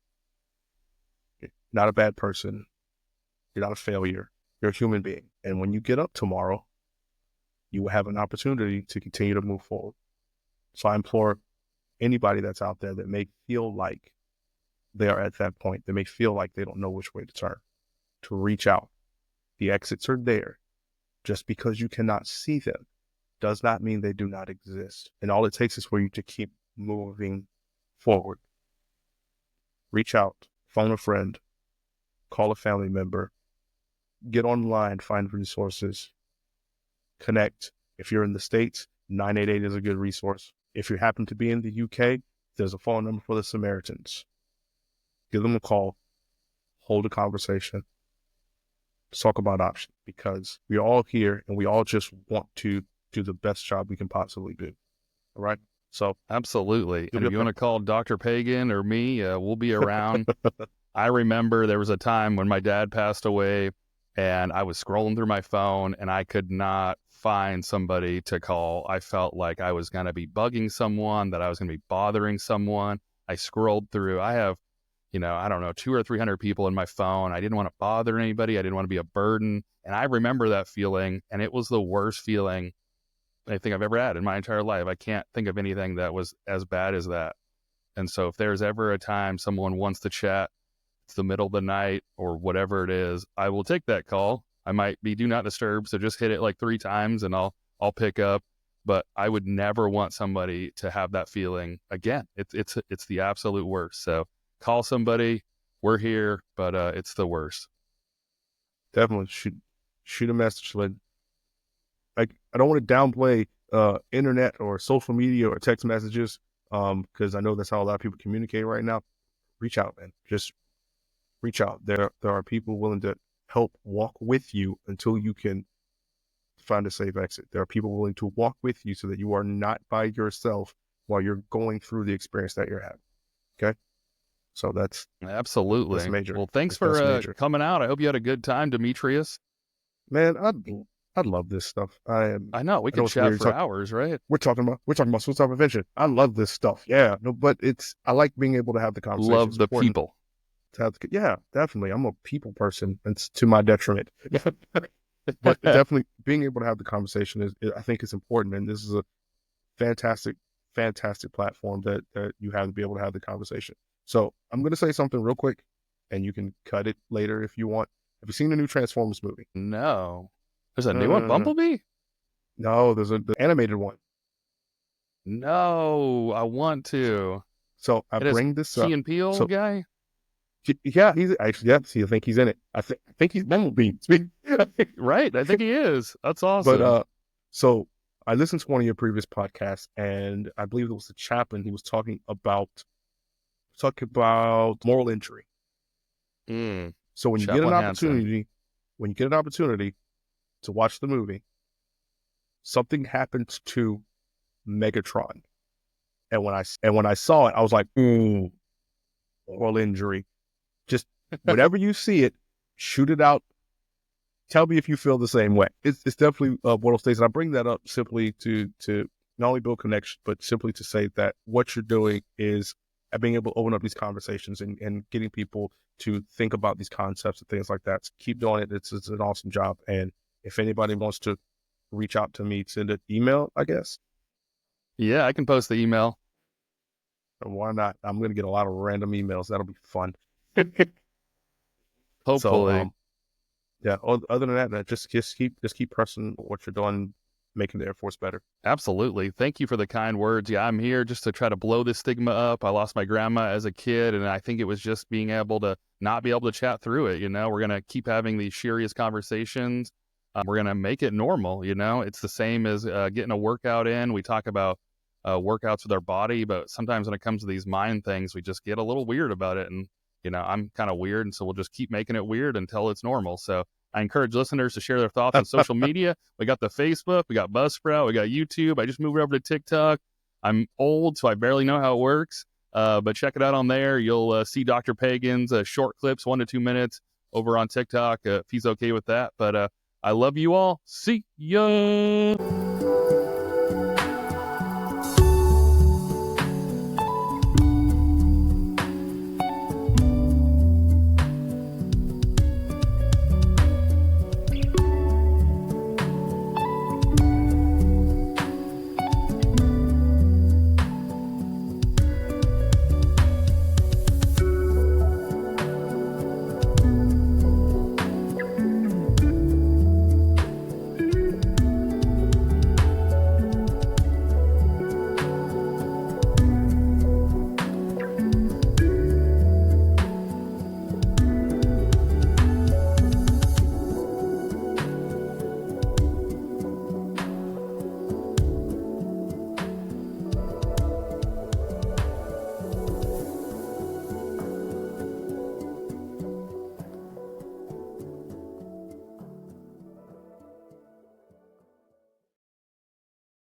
You're not a bad person. You're not a failure. You're a human being. And when you get up tomorrow, you will have an opportunity to continue to move forward. So I implore anybody that's out there that may feel like they are at that point, they may feel like they don't know which way to turn, to reach out. The exits are there. Just because you cannot see them does not mean they do not exist. And all it takes is for you to keep moving forward. Reach out, phone a friend, call a family member, get online, find resources, connect. If you're in the States, 988 is a good resource. If you happen to be in the UK, there's a phone number for the Samaritans. Give them a call, hold a conversation, talk about options, because we're all here and we all just want to do the best job we can possibly do. All right? So absolutely. And if you want to call Dr. Pagan or me, we'll be around. I remember there was a time when my dad passed away and I was scrolling through my phone and I could not find somebody to call. I felt like I was going to be bugging someone, that I was going to be bothering someone. I scrolled through. I have, I don't know, 200 or 300 people in my phone. I didn't want to bother anybody. I didn't want to be a burden. And I remember that feeling, and it was the worst feeling I think I've ever had in my entire life. I can't think of anything that was as bad as that. And so if there's ever a time someone wants to chat, it's the middle of the night or whatever it is, I will take that call. I might be do not disturb, so just hit it like 3 times and I'll pick up. But I would never want somebody to have that feeling again. It's the absolute worst. So call somebody. We're here, but it's the worst. Definitely shoot a message. I don't want to downplay internet or social media or text messages because I know that's how a lot of people communicate right now. Reach out, man. Just reach out. There are people willing to help walk with you until you can find a safe exit. There are people willing to walk with you so that you are not by yourself while you're going through the experience that you're having. Okay? So that's absolutely major. Well, thanks for coming out. I hope you had a good time, Demetrius. Man, I love this stuff. I know we could chat for hours, right? We're talking about suicide prevention. I love this stuff. Yeah, no, but I like being able to have the conversation. Love the people. Yeah, definitely. I'm a people person. It's to my detriment. But definitely being able to have the conversation I think is important. And this is a fantastic platform that you have to be able to have the conversation. So I'm going to say something real quick and you can cut it later if you want. Have you seen the new Transformers movie? No. There's a new one, Bumblebee? No, there's the animated one. No, I want to. So I bring this up. Key and Peele guy? Yeah, he's actually, I think he's in it. I think he's Bumblebee. Right, I think he is. That's awesome. But so I listened to one of your previous podcasts, and I believe it was the chaplain. He was talking about moral injury. So when you get an opportunity to watch the movie, something happens to Megatron, and when I saw it, I was like, ooh, moral injury. Just whenever you see it, shoot it out. Tell me if you feel the same way. It's definitely one of those things. And I bring that up simply to not only build connection, but simply to say that what you're doing is being able to open up these conversations and getting people to think about these concepts and things like that. So keep doing it. It's an awesome job. And if anybody wants to reach out to me, send an email, I guess. Yeah, I can post the email. Why not? I'm going to get a lot of random emails. That'll be fun. Hopefully. So, yeah. Other than that, just keep pressing what you're doing, making the Air Force better. Absolutely. Thank you for the kind words. Yeah, I'm here just to try to blow this stigma up. I lost my grandma as a kid, and I think it was just being able to not be able to chat through it. We're going to keep having these serious conversations. We're going to make it normal. It's the same as getting a workout in. We talk about workouts with our body, but sometimes when it comes to these mind things, we just get a little weird about it. And I'm kind of weird, and so we'll just keep making it weird until it's normal. So I encourage listeners to share their thoughts on social media. We got the Facebook, we got Buzzsprout, we got YouTube. I just moved over to TikTok. I'm old, so I barely know how it works, but check it out on there. You'll see Dr. Pagan's short clips, 1 to 2 minutes, over on TikTok, if he's okay with that. But I love you all. See ya!